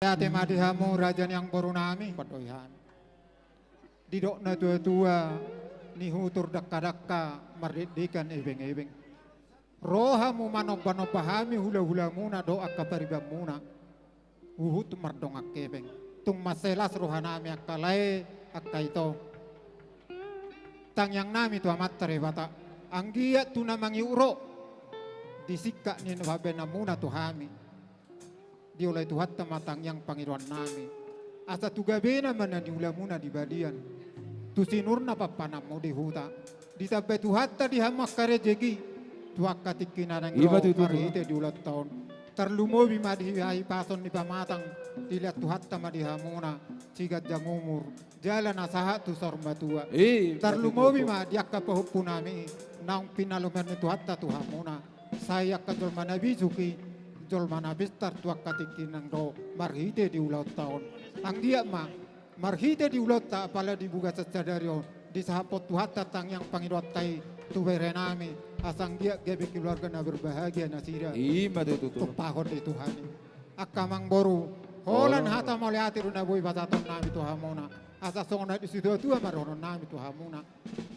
Ate madihamu rajan yang borunami padoyan. Didok na tua-tua ni hutur dakka-dakka mardidikan ebeng-ebeng. Rohamu manobah-nobahami hula-hula muna doa kaparibam muna. Uhut mardongak kebeng. Tung maselas rohanami akkalai akkaito. Tang yang nami tu amat tarebata. Anggia tu namangi uro. Disikka ni nababena muna tu hami. Di oleh Tuhan tematang yang pangiruan nami. Asa tugabena mana diula muna di badian. Tu sinurna papana mo di huta. Di tabe Tuhan tadi hamak karejegi. Tuak katikinan yang roh marite di ulat tahun. Terlumo bima dihihahi pason di pamatang. Dilihat Tuhan tama di hamuna. Cigat jamumur. Jalan asahat tu sorma tua. Terlumo bima diakka pahupunami. Naung pinalumer ni Tuhan ta Tuhamuna. Saya kajol manabi suki. Jol mana bestar tuak katikinan do marhite di ulau tahun. Ang dia marhite di ulau ta apala dibuka sesadario di sahapot Tuhan tatang yang pangidot tai tu berenami asang dia gebe keluarga na berbahagia nasira. Tupahon di Tuhan. Akamang boru holan hata moliati runa boy bataton nami Tuhamuna. Asa songna di situ tua maronon nami Tuhamuna.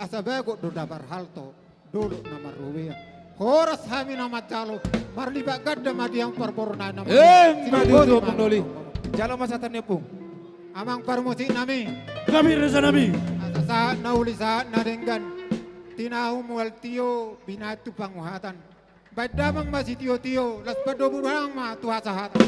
Asa bago do dabar halto dulu nama ruwea. Horas hami nama calo marliba gadda madi yang perborna nama madu pendoli jalo masatan pung amang parmusi nami Reza nami asa saat nauli saat nadenggan tinahu mual tio binatu panguhatan badamang masih tio las padoburang ma tuha sahatan.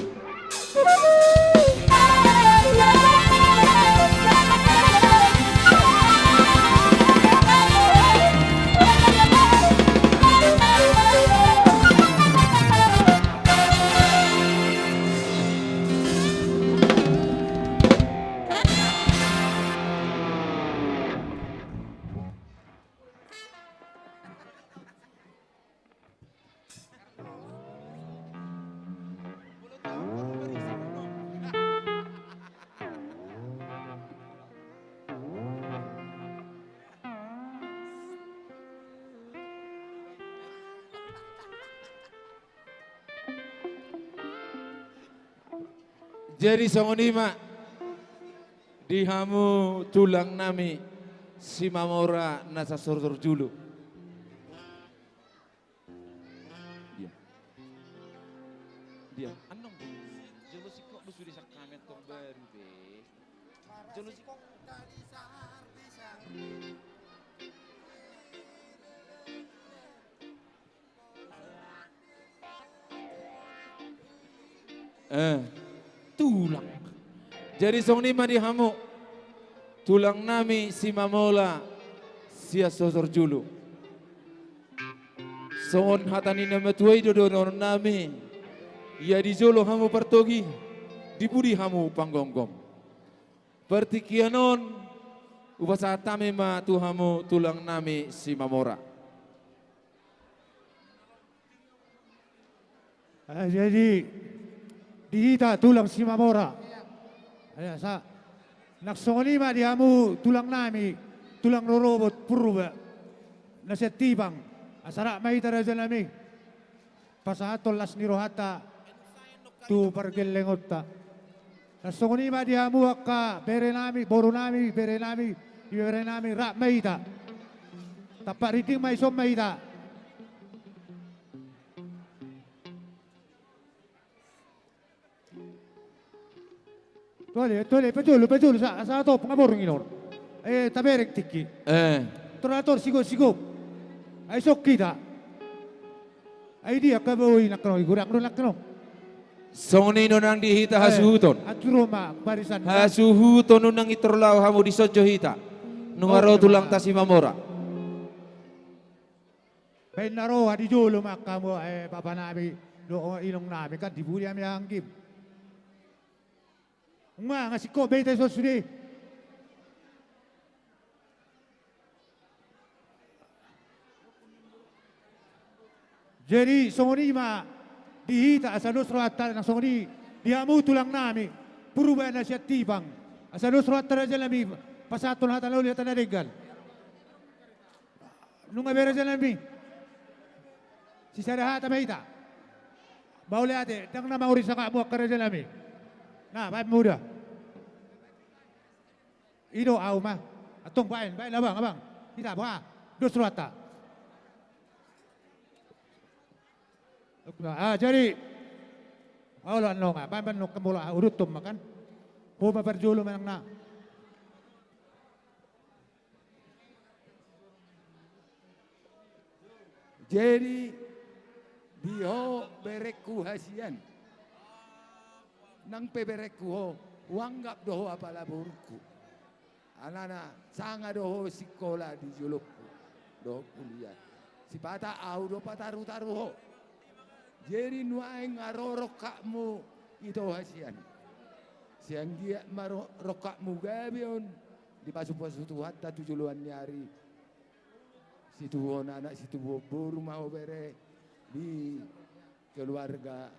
Jadi songonima dihamu tulang nami si mamora nasa sortor julu. Dia. Anong jolo si kok sudah sa kamet tong baru be. Jolo si kok tulang. Jadi song lima dihamu tulang nami si mamola sia sosor julu. Songon hatani nama tuai dodonon nami. Ya di jolo hamu pertogi dibudi hamu panggonggom. Pertikianon ubasa tame ma tu hamu tulang nami si mamora. jadi dihita tulang si Mamora. Ayan sa naksongonima dihamu tulang nami tulang rorobot purba nasetibang asara mahita raja nami pasahatol las nirohata tu pargelengotta naksongonima dihamu akka berenami borunami berenami rak mahita tapak riting maisom mahita. Tuole, pajulu, sa top, ngaborong inor. Taberek tiki. Torator, sigop. Ay sok kita. Ay di, akabawi nakno, igurak no nakno. Songonino nang dihita hasuhuton. At roma, barisan. Hasuhuton nang itorlaw hamu di sojo hita. Nungaro tulang ta si mamora. Bain naro, hadi julo makamo, papa nabi, do ilong nabi, kan dibuli kami hanggim. Nga si ko beta so sudi. Jadi songonima dihita asa dosro atal na songoni dihamu tulang nami perubahan na siya tibang asa dosro atal na jalami pasatol hatan lauli hatan nadegal. Nunga bera jalami si sarahata mahita. Bauli ate, dang na mauri sa kamu akara jalami. Nah, baik muda. Ido au mah. Atong bain abang. Tidak apa. Dos rata. Jadi aulan no nga, bain no kamula urut tum makan. Huma perjulo manang na. Jadi diho bereku hasian. Nang pebereku ho, wanggap doho apala burku. Anana sanga doho sekolah di julukku. Doho kuliah. Si pata au do pataru-taru ho. Jadi nuai ngarorok kakmu itu hasian. Siang dia marok kakmu gabion. Di pasu-pasu tuhat tatu juluan nyari. Situ anak situ buru mau bere di keluarga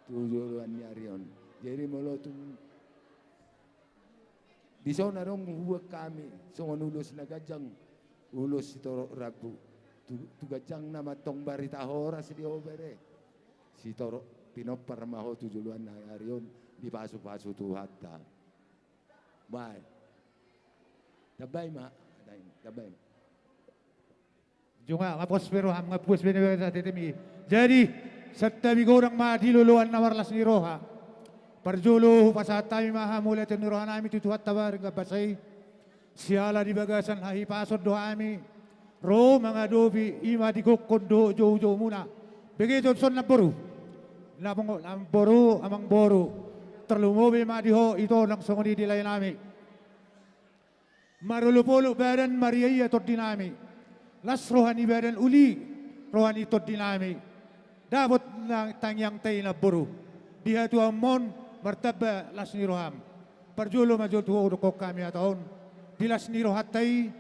tujuan nyarion. Jadi molotung di sana dong huwag kami songon ulus na gajang ulus ito ragu tu gajang na matong barita horas di obere si toro pinopar maho tujuan nyarion di pasu-pasu tu hatta. Bye. Dabay ma, dabay. Junga ngapospero ham ngapus benewe tetemi. Jadi setabi gorang ma diluluan na warlas ni roha. Parjulu pasatami maha mulai ni roha nami tutuhat tabar ngabasay. Siala di bagasan hahi pasod doa ami. Ro mga dobi ima di kokondo jo muna. Begitu son na boru. Napong boru amang boru. Terlumobi ma diho ito nang songoni di lain nami. Marulupolo badan mariaya tot dinami. Las rohani badan uli, rohani tot dinami. Dapat nang tangyang tay na buru. Diha tu amon martaba las ni roham. Parjulo majo tu ko kami ataon. Dilas ni rohat tay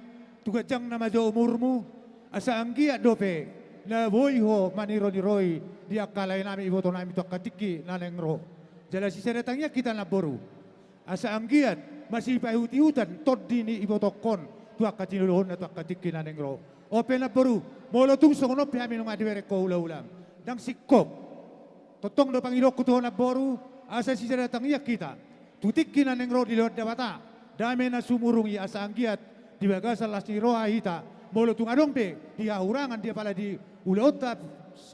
tugajang na majo umurmu. Asa anggia dope na boy ho maniro ni roy. Dia kalay nami iboto nami to katiki naneng ro. Jala si seretangnya kita na buru. Asa anggiat masih pahuti-hutan tot dini ibotokon. Tuak katinuluhon na tuak katiki naneng ro. Open na baru, molo tung songono pihami nung adiwere ko ulam. Dang sikop, totong do pangilok ko na baru, asa si datang iya kita. Tutik kinaneng ro di luar dawata, dame na sumurungi asa anggiat, di bagasan las ni roha hita, molo tung adong pe, di aurangan dia pala di ulota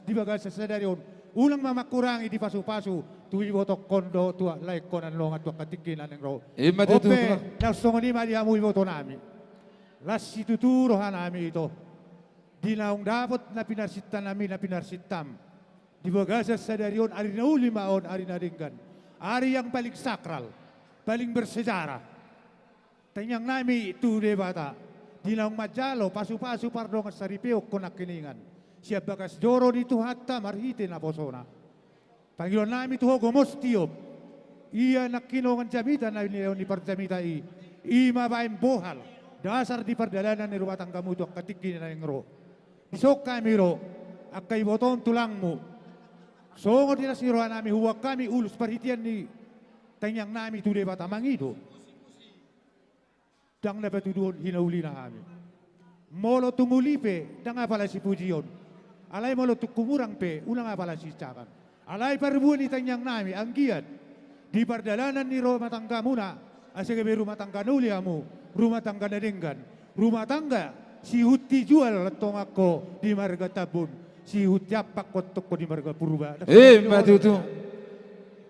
di bagasan sedarion, ulang mamakurangi di pasu-pasu, tuwi botok kondo tua laik konan longat tua katikin naneng ro. Ope, na songoni ma diamu iboto nami. Las situturo hanami itu. Di naung dapat na pinarsitan namin na pinarsitam. Di bagasas sa darion, ari na ulimaon, ari na ringgan. Ari yang paling sakral, paling bersejarah. Tanyang nami itu de bata. Di naung majalo, pasu-pasu pardong sa ripeok ko nakiningan. Siya bagas joro dito hatta marhite na posona. Pangilon nami tuho gomos tiop. Iya nakinongan jamita na ni parjamita i. Ima baim bohal. Dasar di perdalanan ni rumah tanggamu itu katikin na yang ro. Isok kami ro, akay boton tulangmu. So ngon dinas ni roha nami huwag kami ulus perhitian ni tanyang nami tude batamang itu. Dang na patuduhon hinauli na kami. Molo tungulipe, dang nga pala si pujion. Alay molo tukumurang pe, una nga pala si cakan. Alay parbuan ni tanyang nami, ang giat. Di perdalanan ni roha matangga muna, asagabe rumah tangga nuliamu, rumah tangga nadenggan, rumah tangga. Si huti jual letong ako di marga tabun. Si huti apak kotok ko di marga purba. Matutu.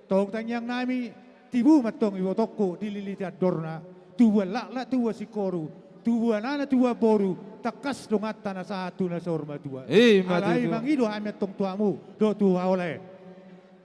Tong tanyang nami, tibu matong iwotok ko dililiti adorna. Tuwa lakla tuwa si koru. Tuwa nana tuwa boru. Takas dongata na satu na sa orma tuwa. Alay mangido hamet tong tuamu. Do tuwa oleh.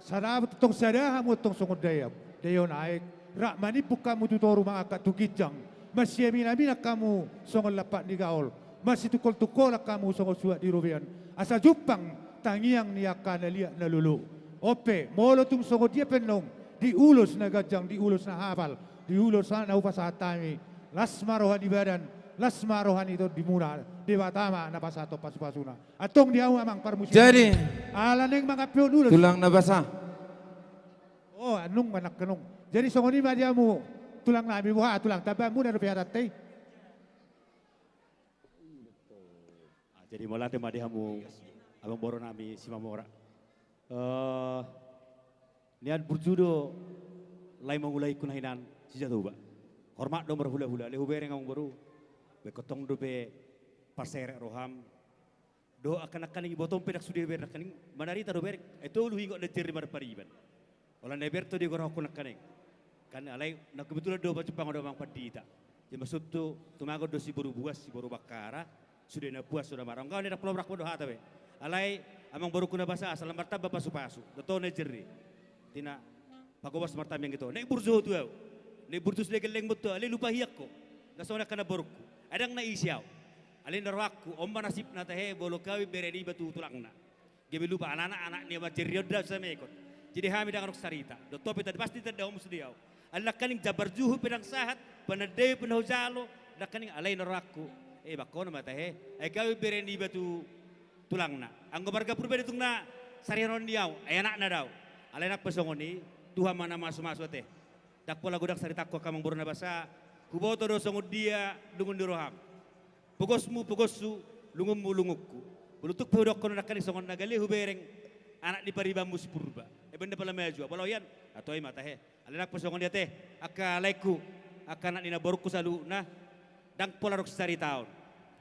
Sarabat tong sadahamu tong sungod dayap. Dayon aik. Rak manipuk kamu tutoru mga katukijang. Masih mina kamu songol lapak ni gaol. Masih tukol-tukol kamu songol suat di rubian. Asa jupang tangiang niaka na liak na lulu. Ope, molo tung songol dia penong. Di ulus na gajang, di ulus na hafal. Di ulus na upasatami. Las marohan di badan. Las marohan itu di muna. Di batama na pasato pasu-pasuna. Atong dia amang parmusin. Jadi. Alaneng mga pion ulus. Tulang na basa. Oh, anong manak kanong. Jadi songol ni madiamu. Tulang nami buha, tulang tabang muna rupiah ratay. Jadi mula tema dia hamu abang boro nami si mamora. Nian berjudo lai mangulai kunahinan si jatuh ba. Hormat dong berhula-hula le hubere ngong baru. Be kotong do be pasere roham. Do akan ingi botong pedak sudah ber akan manarita do ber itu lu hingo de tir mar pariban. Ola neber to di goro kun akan kan alai nak kebetulan do baca pang do mang padita. Jadi maksud tu tumago do si baru buas si baru bakara sudah na puas sudah marang kau ni dak pelobrak do hata be. Alai amang baru kuna bahasa asal martab pasu-pasu. Do to ne jerri. Tina pagobas martab yang gitu. Nek burzo tu au. Nek burzo sudah geleng betul. Alai lupa hiyak ko. Nasona kana borku. Adang na isiaw. Alin darwaku omba nasib na tahe bolo kawi beredi batu tulangna. Gebe lupa anak-anak ni majerio da sama ikut. Jadi kami dengan rok sarita. Do topi tadi pasti tidak om sudiau. Allah kaning jabar juhu pedang sahat panadei penhujalo dak kaning alai darwaku. Bakona mata he. Kawi beredi batu tulangna. Anggo barga purbe ditungna sariron diau. Anak na daw. Alai nak pesongoni Tuhan mana masuk-masuk teh. Dak pola godak sarita ko kamang buruna basa. Kuboto do songo dia dungun diroham. Pogosmu, lungummu lungukku. Bulutuk pedok kono nakani songon nagali hubereng anak di paribamu purba. Benda pala maju. Walau yan atau mata he. Alenak pesongon dia teh akalaiku akan nina borku salu nah dang pola rok sari tahun.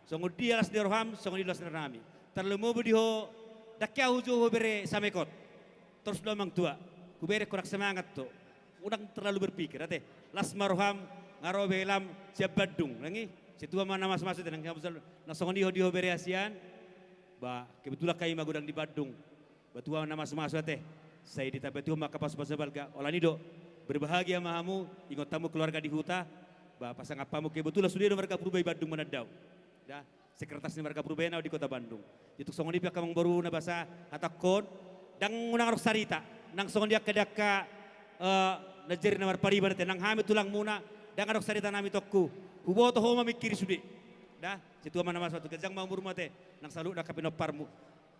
Songo dia las diroham, songo dia las nami. Terlemu budiho dakya hujo hubere samekot. Terus domang tua. Hubere korak semangat to. Udang terlalu berpikir teh. Las marham ngarobelam siap Badung nangi. Situa mana mas-mas itu nang nasongon diho bere asian. Ba kebetulan kai magudang di Badung. Batua nama mas-mas teh. Saya ditabetu maka pas-pas balga. Olani do berbahagia mahamu ingot tamu keluarga di huta. Ba pasang apamu kebetulan sudah mereka perubai Badung manadau. Dah sekretaris mereka perubai di kota Bandung. Itu songon dia kamang baru na basa hatakon dang unang arok sarita. Nang songon dia kedaka najeri namar pariban teh nang hami tulang muna dang arok sarita nami tokku. Huboto homa mikiri sudi. Dah, situ mana mas waktu kejang mau rumah teh nang salu dak pinoparmu.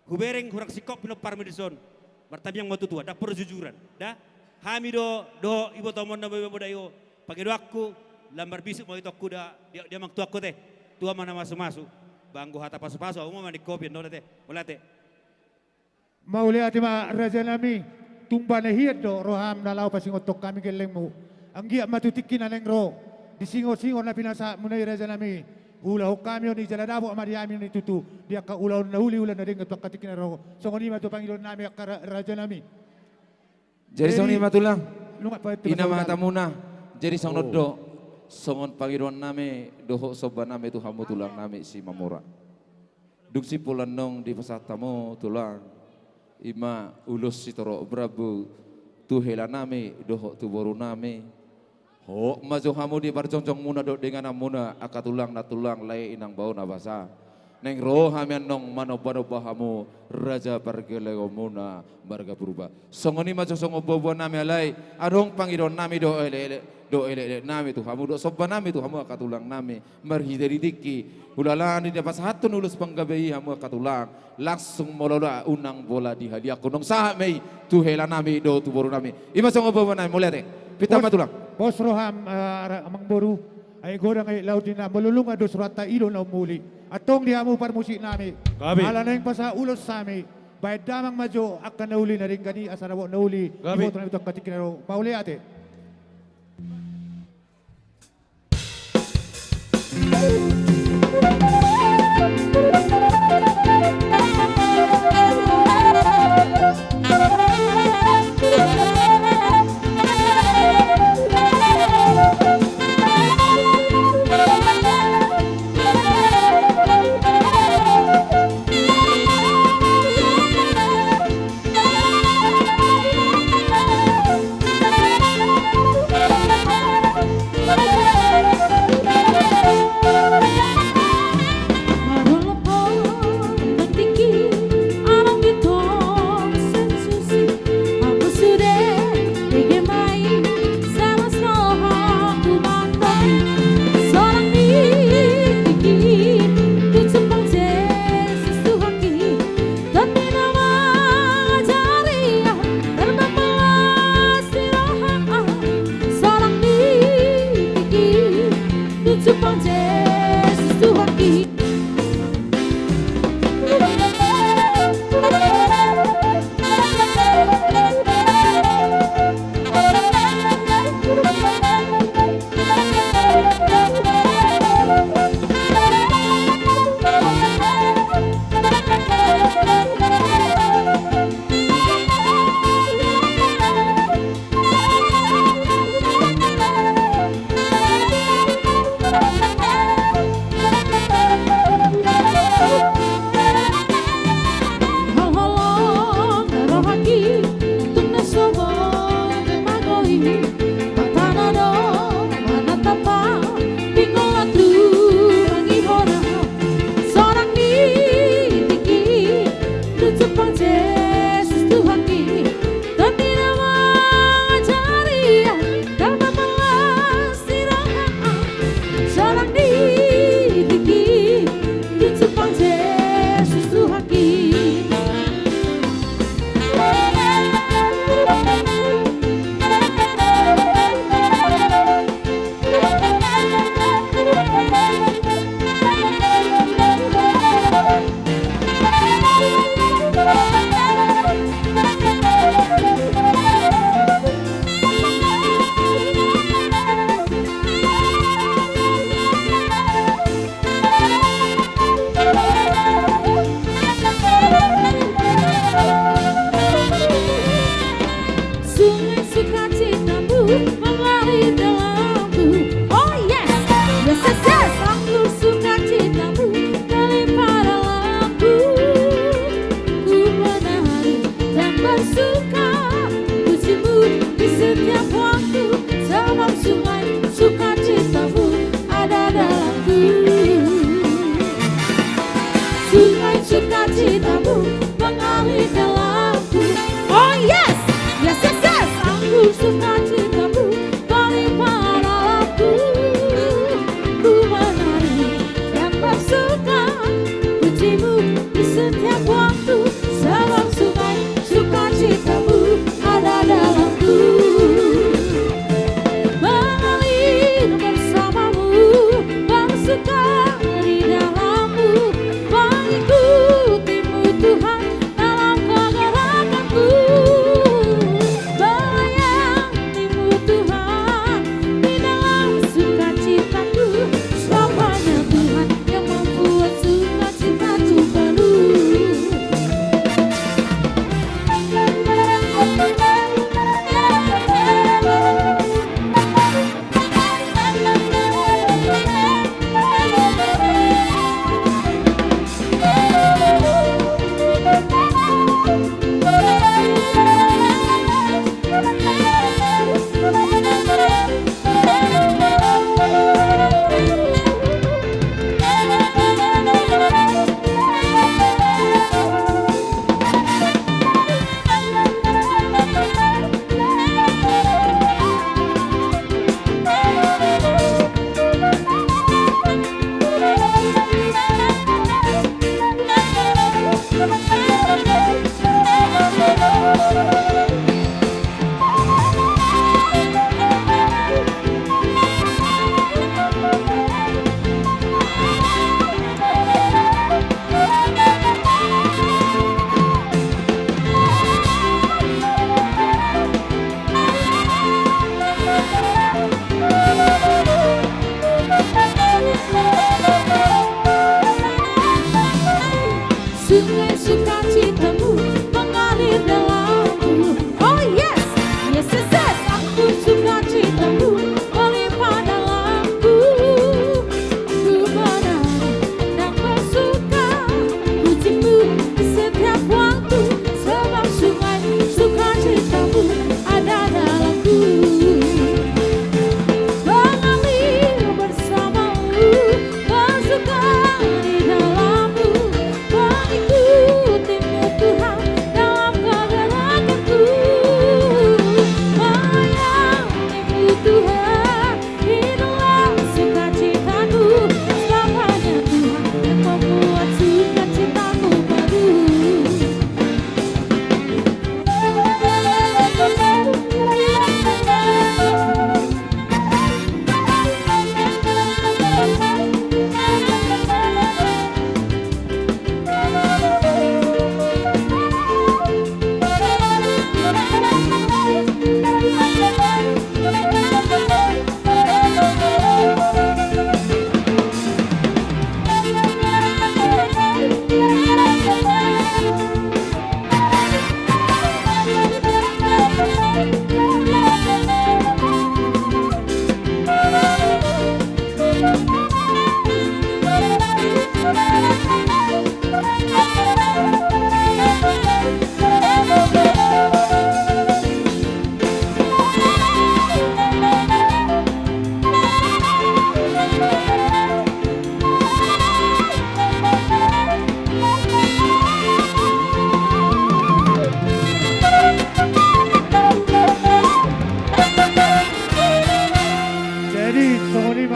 Hubereng kurang sikop pinoparmu di son. Martabi yang matu tua, dak perjujuran. Dah, hami do ibu tomon na bebo dayo. Pagi do aku lambar bisuk mau itu aku dia mang tua aku teh. Tua mana masuk. Banggo hata pasu-pasu mau mandi kopi no teh. Mulai teh. Mau lihat ma raja nami tumba na hiat do roham na lau pasingotok kami gelengmu. Anggia matutikin aneng ro. Di singot-singot na pinasa munay raja nami ulah kami ni jala dabo amari amin ni tutu dia ka ulah na huli ulah na ring katok katikin ro songoni ma to pangilon nami ka raja nami jadi songoni matulang lunga pa ina mata muna jadi song noddo songon pangilon nami doho soba nami tu hamu tulang nami si mamura duksi pulan nong di pasatamu tulang ima ulus si toro brabu tu hela nami doho tu boru nami. Oh, maju kamu di barjong-jong muna do dengan amuna akatulang na tulang lai inang bau na basa. Neng roh hamian nong manobano bahamu raja pargelego muna barga purba. Songoni maju songo bobo nami alai adong pangidon nami do ele nami tu hamu do soba nami tu hamu akatulang nami marhideri diki ulalani dapat satu nulus panggabehi hamu akatulang langsung molola unang bola di hadiah kunong sah mei tu hela nami do tu boru nami. Ima songo bobo nami mulai teh. Pita matulang. Bos roham amang boru ay godang ay laut na malulunga do surata ilo na umuli. Atong dihamu parmusik nami. Ala na yung pasa ulos sami. Bayad damang majo akan nauli na rin gani asarawo nauli. Iboto na ito katikin na ro. Pauli ate.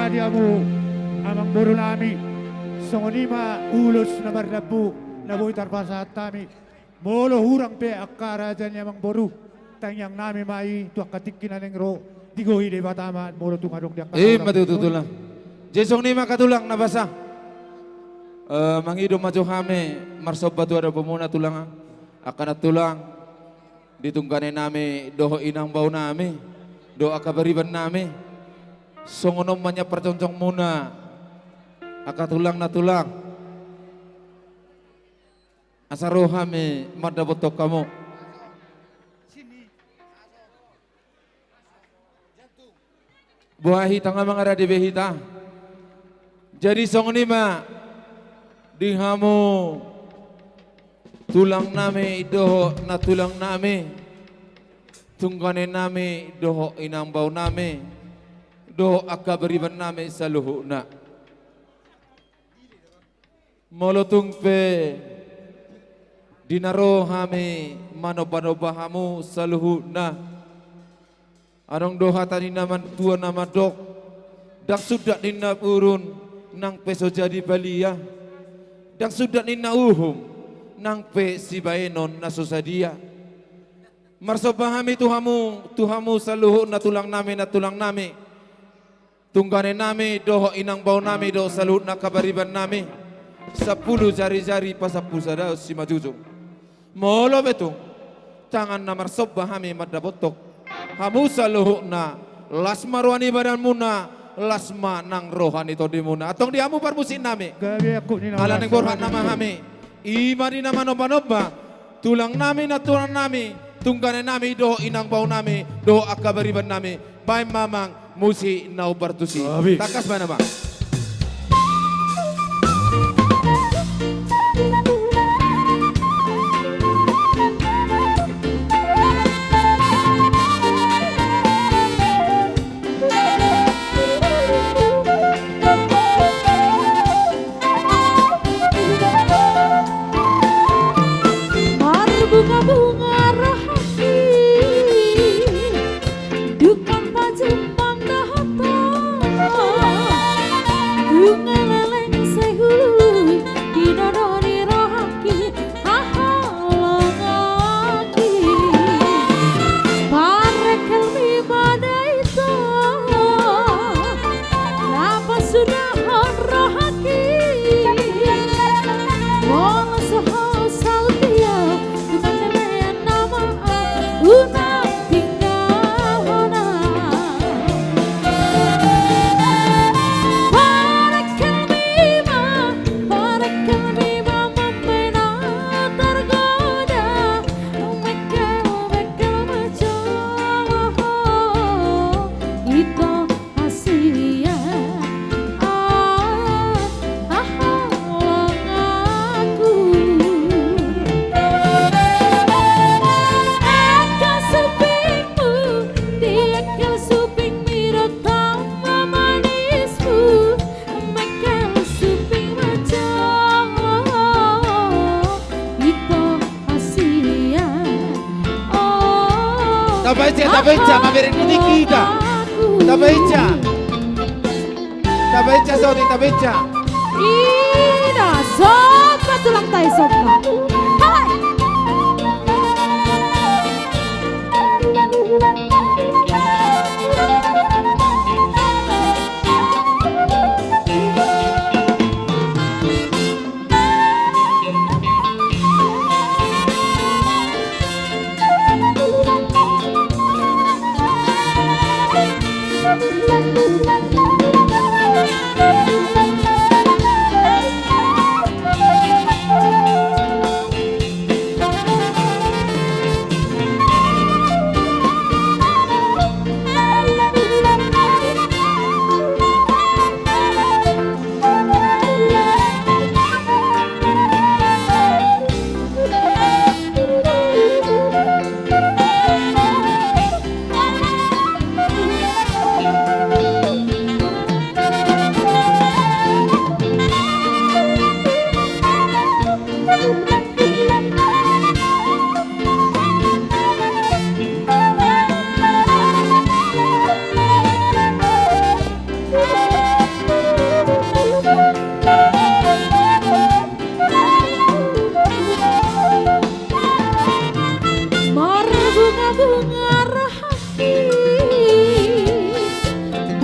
diamu amang boro nami songonima ulos na bardabu na boy tarpasa tami molo hurang pe akara jan amang boru tanyang nami mai tu akatikin aneng ro digohi de batama molo tungadong diang matututulang jesong nima katulang nabasa mangido maju hame marsob batu ada pemuna tulang akan tulang ditungkane nami doho inang bau nami doa kabariban nami songonom manya perconcong muna akatulang na tulang asarohame mada botok kamu buah hitang mga radi behita jadi songonima dihamu tulang nami doho na tulang nami tunggane nami doho inang bau nami doho akabariban nami sa luho na molotung pe dinaro hami manoba-nobahamu sa luho na anong doha tani naman tua nama dok dak sudah nina urun nang peso jadi balia dak sudah nina uhum nang pe si baenon na susadia marsobahami tuhamu sa luho na tulang nami tunggane nami doho inang bau nami doho sa luho na kabariban nami 10 jari-jari pasapusada si majujung molo betung tangan na marsobahami madabotok hamu sa luho na lasma rohani badan muna lasma nang rohani todi muna atong diamu parmusin nami ala neng borhan nama hami imani nama noba-noba tulang nami na tulang nami tunggane nami doho inang bau nami doho akabariban nami bay mamang musi nau bartusi takas mana bang bunga-bunga rohani dukan pajempang dahata bunga leleng sehulu didodori rohaki ahalangaki parekel mi badaita napa sudah rohaki wong soho saltia una tinggalana para kalbima membina tergoda mekel macam itu hasilnya aku Tabeca, mabirin ini kita. Tabeca, Sony, tabeca. Ina, sopa tulang tayo sopa. Hai!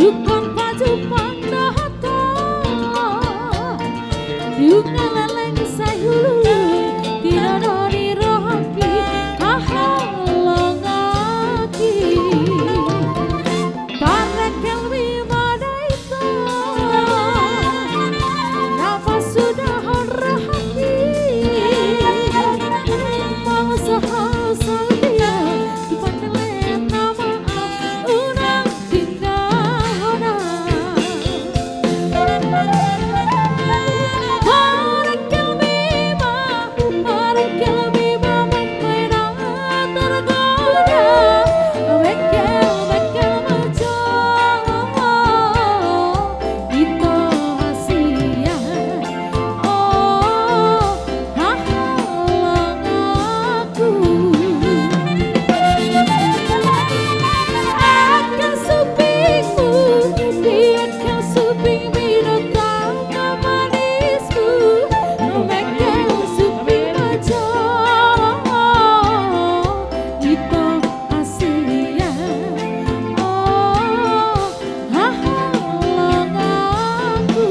Dukan baju pandata Dukan leleng sayulu Tiradoni rohaki Kahalangaki Parekel wimadaita Nafas sudah rahaki Mangsa hasal dia Dipandelen nama unang tinggalona Parekel wima memaina tergoda Bekel majo Ito hasia Oh hahalang aku Akan supingmu Diakan suping binatang manisku Memegang suping majo Ito hasia Oh hahalang aku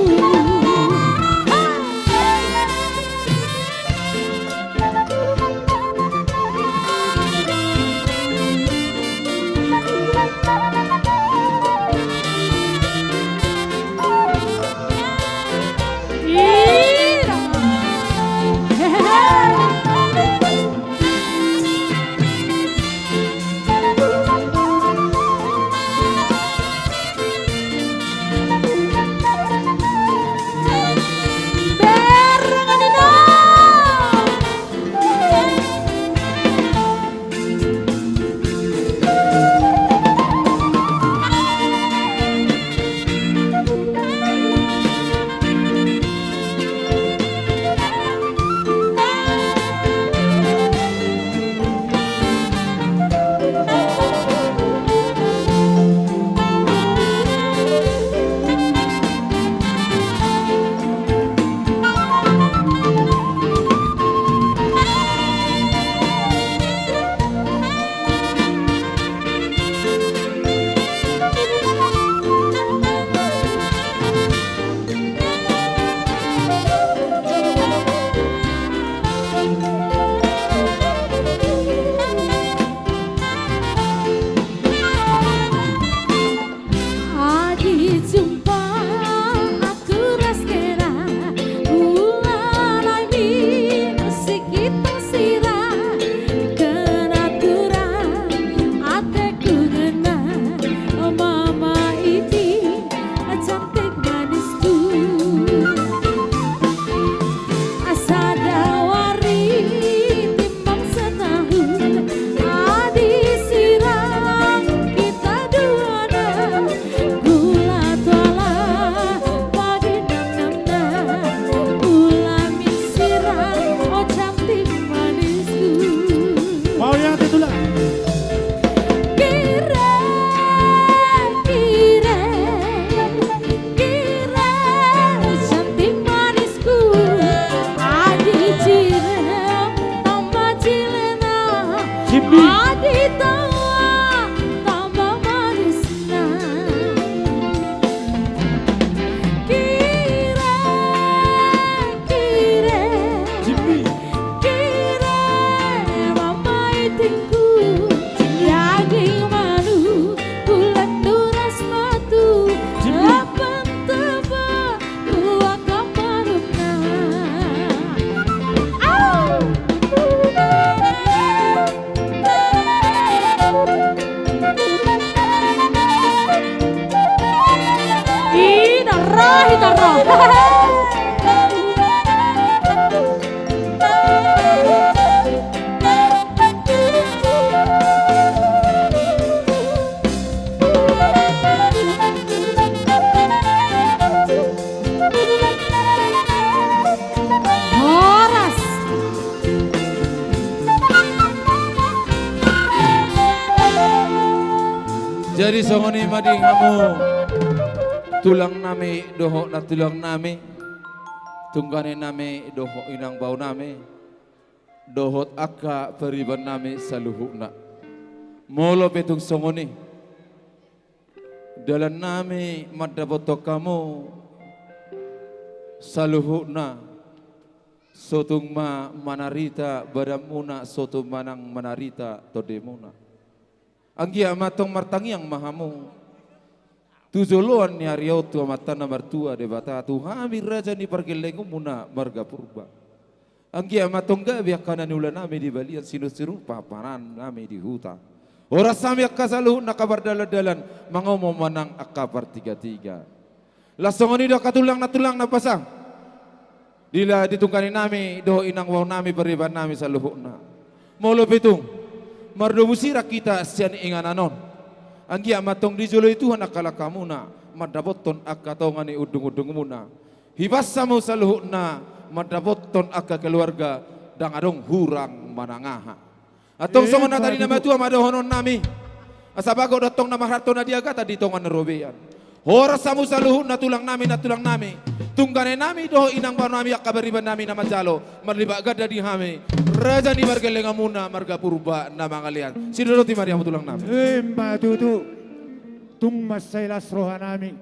Ira Barengan Dina Adi jumpa aku raskera Bulan ai minus kita sirah Kenaturan ateku ngena Mama ini cantik manisku Asa dawari timbang setahun Adi sirah kita duana Gula tola pagi nam-namna Ulami sirah oh cantik manisku Mau yang titulah. Kira cantik manisku Adi cirem tambah cilena Jimmy. Adi tawa tambah manisna Kira Jimmy. mama itingku Daging madu bulan duras matu Lapan tebak dua kamarupna Hidarah Horas Jadi songoni mading kamu tulang nami doho na tulang nami tunggane nami doho inang bau nami dohot akka periban nami saluhukna molo petung songoni dalan nami madaboto kamu saluhuna sotung manarita badamuna sotung manang manarita todemuna anggi amatong martangiang mahamu tujuluan ni Aryo tu amatana martua de bata tu hami raja ni pergelengum muna marga purba anggi amatong gabi akanan ulan nami di balian sinusiru paparan nami di huta ora sami akasaluh nakabar dalan mangomo manang akabar tiga lasong ni do katulang na pasang dila ditungkani nami do inang waw nami beriban nami sa luhukna molo pitung mardobusira kita sian ingananon anggi amatong di jolo itu nakala kamuna madaboton akatongan ni udung-udung muna hibasamu sa luhukna madaboton akka keluarga dang adong hurang manangaha atong songon na tadi nama tua madohonon nami asabago dotong na maharto na diaga tadi tongan robean hora samu saluhu na tulang nami tunggane nami doho inang baru nami akabariban nami nama jalo marliba gada di hami raja ni margelenga muna marga purba nama ngalian sidoroti mariamu tulang nami Matutu tung masailas roha nami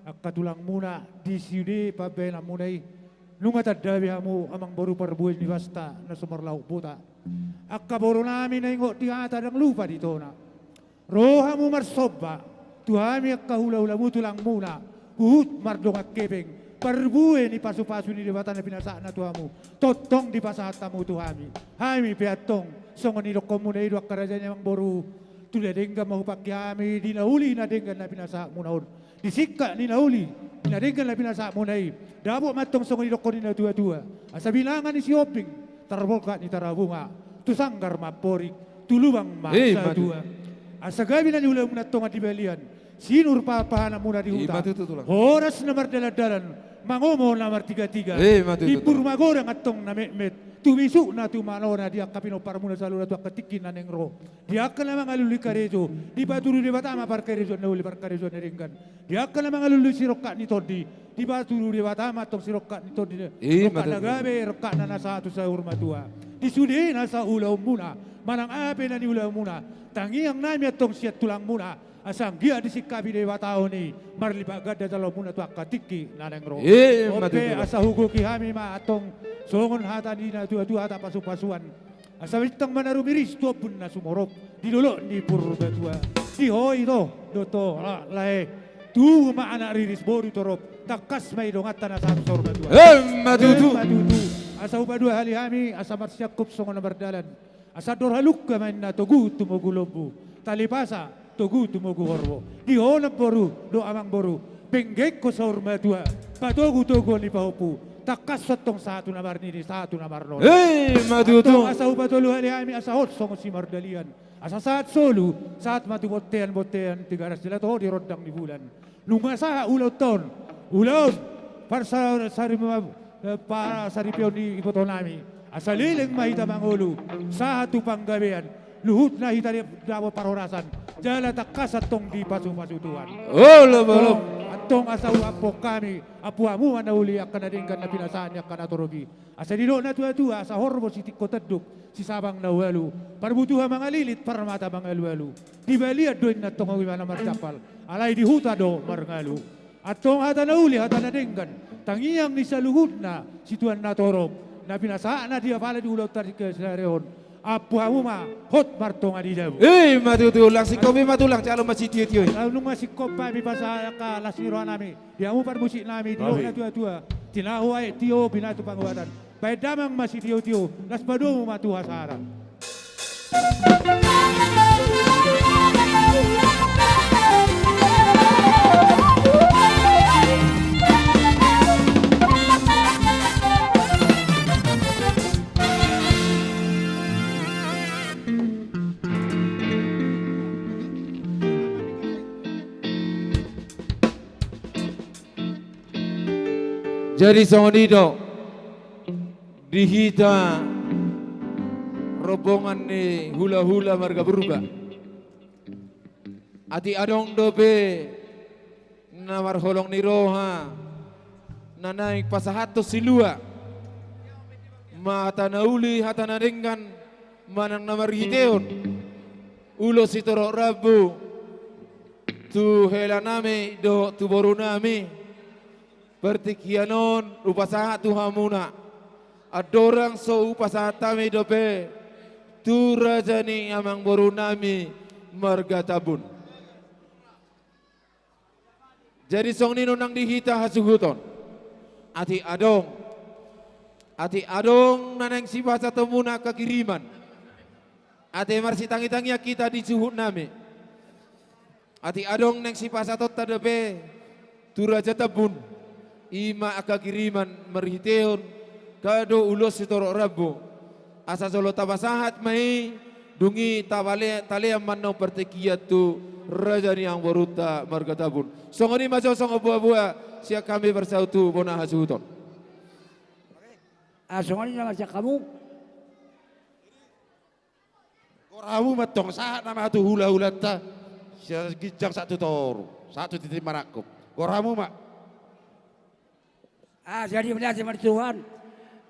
akka tulang muna di sini pabena munai lunga tadabi hamu amang baru perbuat ni basta na sumarlaw puta akka baru nami na ingo tiata dang lupa dito na roha mu marsoba tuhami akka hula-hula mu tulang muna kuhut mardong akkebeng perbuat ni pasu-pasu ni debatan na pinasaan na tuhamu totong di pasahatamu tuhami hami piatong songon ni dokom muna idu akka raja amang baru tulah dengga mahupak kami dinahuli na dengga na pinasa munaon disikka ni nahuli na dengga na pinasa munai dabo matong songon ni dokon ni na tua-tua asa bilangan ni si Oping tarboka ni tarabunga tusanggar maporik tulubang masa tua asa gabi na ni ulang menatong di balian sinur papahana muna di hutan horas namar dalan-dalan mangomo namar 33 di purmagorang atong na met tumisu na tumanona dia kapino parmuna salura tu akatikin na nengro dia kana mga luli karejo di baturu di batama parkarejo na uli parkarejo na ringgan dia kana mga luli sirokka ni todi di baturu di batama tong sirokka ni todi rokka na gabe rokka na nasa atu sa urmatua di sudi nasa ulaw muna manang ape na ni ulaw muna tangi ang nami atong siat tulang muna asang gia disikabi dewa tao ni marlibaga da dalaw muna tu akatiki na nengro ope asa hugo kihami ma atong songon hata ni na tua-tua hata pasu-pasuan asa mitang manarumiris tua pun na sumorop di dolo ni purba tua di hoi to doto lae tu ma anak riris boru torop takas mai dongata na satu sorba tua matutu asa upa dua hali hami asa marsiakup songon na bardalan asa dorhaluk ka main na togu tumogulombu talipasa togu tumogu horwo di honap boru do amang boru penggek ko sa urma tua patogu togo ni pahopu takas satong satu namar ni satu namar non matutu asa upa tolu hali hami asa hot songo si mardalian asa saat solu saat matu botean tigaras sila to di rodang ni bulan lunga sa ulaw ton ulaw para saripion ni ipoto nami asa liling mahita mangulu sa hatu panggabean luhut na hitari dawa parorasan jala takas atong di pasu-pasutuan atong asa uapok kami apuamu anauli akan nadinggan na pinasaan akan natorogi asa dilo na tua-tua asa horbo si tiko teduk si sabang na walu parbutuha mga lilit para mata mga walu di baliad doon na tong awi mana mardapal alay di huta do marngalu atong hata nauli hata nadinggan tangiyang ni sa luhut na si tuan natorob na pinasaan na dia pala di ulaw tarik ke sinareon apuhamu ma hot martong adidamu matutu lang si kopi matulang calo masih tiyo-tiyo lalu masih kopa mi pasaya ka lasiro nami diamu parmusik nami diyo na tua-tua tinahuay tiyo binatu pangwatan baik damang masih tiyo-tiyo las padomu matu hasara jadi songonido dihita rombongan ni hula-hula marga berubah ati adong dobe namar holong ni roha nanaik pasahato silua mata nauli hata naringgan manang namar hiteon ulo sitorok rabu tu hela nami do tu boru nami pertikianon upasaha tu hamuna adorang so upasaha tami dope tu rajani amang boru nami marga tabun. Jadi song nino nang dihita hasuguton ati adong naneng si bahasa temuna kekiriman ati marsi tangi-tangi kita di suhut nami ati adong neng si pasatot tadepe turaja tabun ima aka kiriman merhiteon kado ulos sitorok rabu asa solo tabasahat mai dungi tale manno pertekiyat tu raja ni yang boruta marga tabun songoni maso song abu-abu siya kami bersautu bona hasuton songoni nama siya kamu koramu matong saat nama tu hula-hula ta siya gijang satu toru satu titik marakop koramu mak jadi melihat sama Tuhan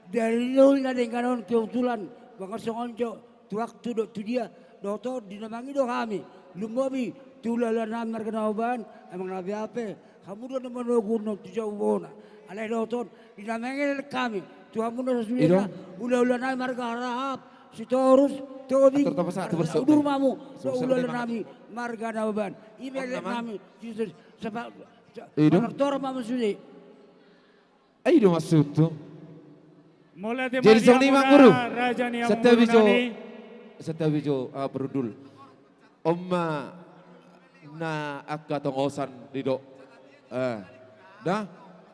dari nol na dengan kebetulan bangsa songonjo tu waktu do tu dia doktor dinamangi do kami lumobi tulalan namar kenaban emang nabi apa kamu do nama do gunung tu jauh bona alai doktor dinamangi kami Tuhan muda sudah ulah namar garahap si torus tobi udur mamu ulah nami marga naban email nami Jesus sebab doktor mamu sudah ay do masuto Mulai jadi song ni mak guru raja ni yang setabijo berudul omma na akka tong osan dido dah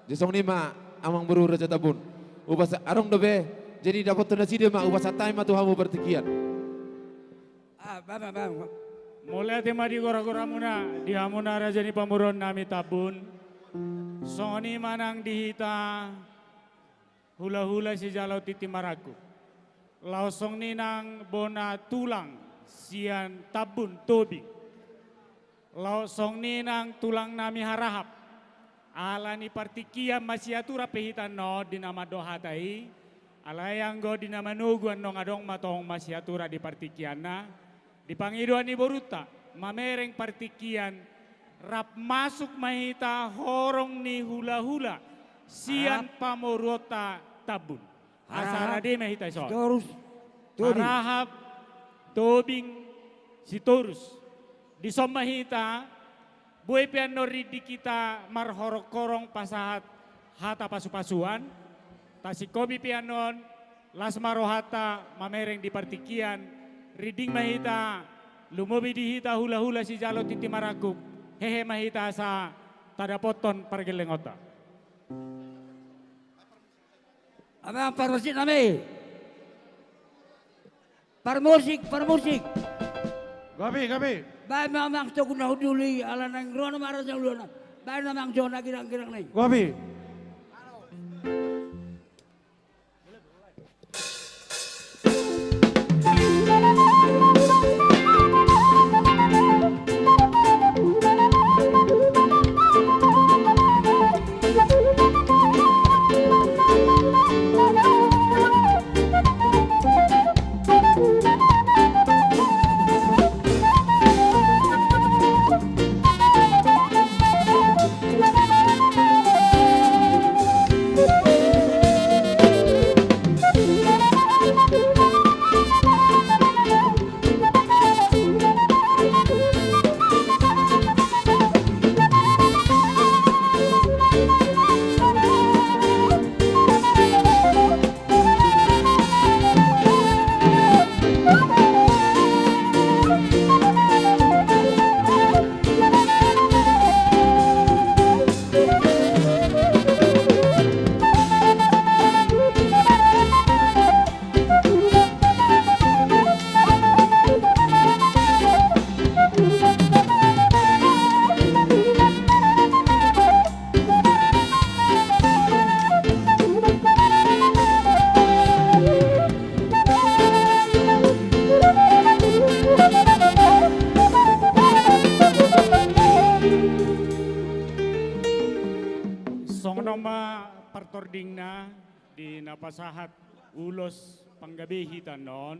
jadi song ni mak amang beru raja tabun ubas arong dobe jadi dapat tanda sida mak ubas time ma tuhamu bertikian bang mulai tema di gora-gora muna di hamuna raja ni pamuron nami tabun soni manang dihita hula-hula si jalau titi maraku. Laosong ninang bona tulang sian tabun tobi. Laosong ninang tulang nami harahap. Alani partikia masiatura pehitan no dinama dohatai. Alayang go dinama nuguan nong adong matong masiatura di partikiana. Di pangiduan ni boruta mamereng partikian rap masuk mahita horong ni hula-hula. Sian pamorota tabun. Asara de mahita iso. Torus. Harahap, tobing, si torus. Di somahita, buhay pianori di kita marhorok-korong pasahat hata pasu-pasuan. Tasi kobi pianon, las marohata mamereng di partikian. Riding mahita, lumobi dihita hula-hula si jalo titi marakuk. Hehe mahita sa tadapoton pargelengota. Abang parmusik nami. Parmusik. Gabi. Baik memang tu guna huduli ala nang rono marah jauh luna. Baik memang jona girang-girang ni. Gabi. Partordingna di napasahat ulos panggabi non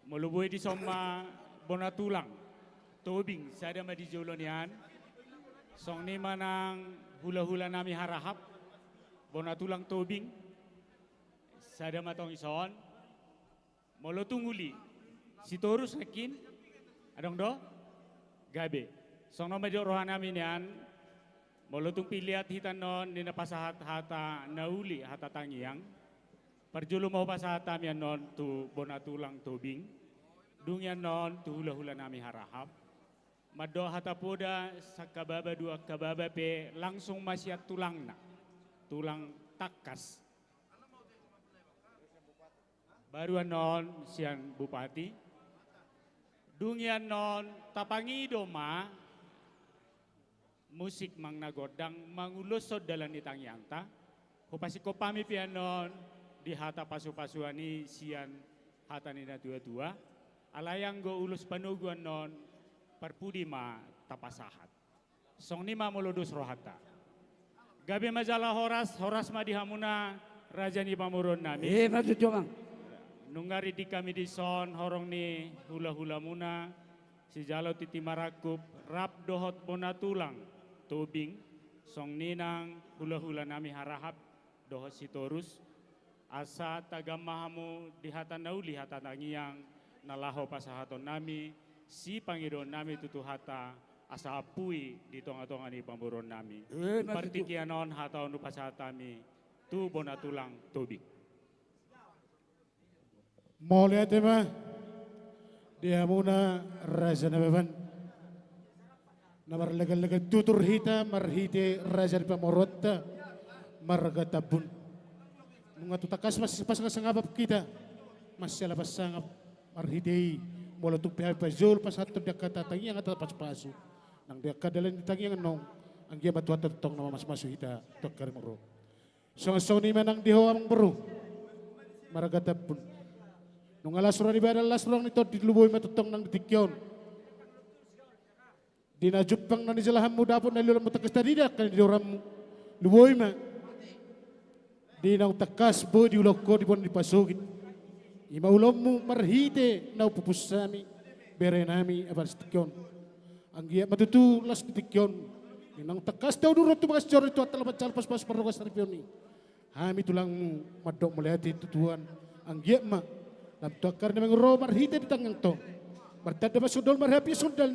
melubuhi di soma bona tulang tobing sada ma di jolonian. Song ni manang hula-hula nami harahap. Bona tulang tobing. Sada matong ison. Molo tungguli. Si torus nakin. Adong do? Gabe. Song no medyo rohan namin yan. Molo tung pilihat hitan non. Nina pasahat hata nauli hata tangiang. Parjulo mo pasahat namin non. Tu bona tulang tobing. Dungyan non. Tu hula-hula nami harahap. Mado hatapoda sa kababa dua kababa pe langsung masyat tulang na. Tulang takas. Baruan non sian bupati. Dungyan non tapangi doma musik mang nagodang mangulusod dalan itang yangta. Kupasi ko pami pianon di hata pasu-pasuani sian hata nina tua-tua. Alayang go ulus panuguan non parpudi ma tapasahat. Song ni ma molodus rohata. Gabi majalah horas ma dihamuna raja ni pamurun nami. Maksud cuma. Nungari di kami di son horong ni hula-hula muna. Si jalo titi marakup rap dohot bona tulang tobing. Song ninang hula-hula nami harahap dohot si torus. Asa tagamahamu di hata nauli hata nangiang nalaho pasahaton nami. Si Pangiron nami tutuhata asa apui di tonga-tonga ni pamburon nami. Partikianon hata onu pasatami tu bona tulang tobing. Mau lihat ma, dia muna raja na beban. Namar legal tutur hita marhite raja di pamorota marga tabun. Nunga tutakas pas sangap kita masih lepas sangap marhitei. Mula tu pihak pazul pas satu dia kata tangi yang kata pas pasu, nang dia kadalan di tangi yang nong, ang dia batu tertong nama mas masu hita tokar moro. Song ni menang diho amang beru, maragata pun. Nung alas surang di badal alas surang nito diluboy matutong nang ditikyon. Dinajupang nang dijalahan muda pun naliulam matakas tadi dah kan di orang luboy ma. Di nang takas bo di uloko di pon dipasugit. Ima ulommu marhite nau pupusami bere nami abas tikyon. Anggia matutu las tikyon. Inang takas daw durot tu bagas jor itu atal bacal pas perlukas ripioni. Hami tulangmu madok melihat itu tuan. Anggia ma lam tokar na mengro marhite di tangang to. Martada masudol marhapi sundal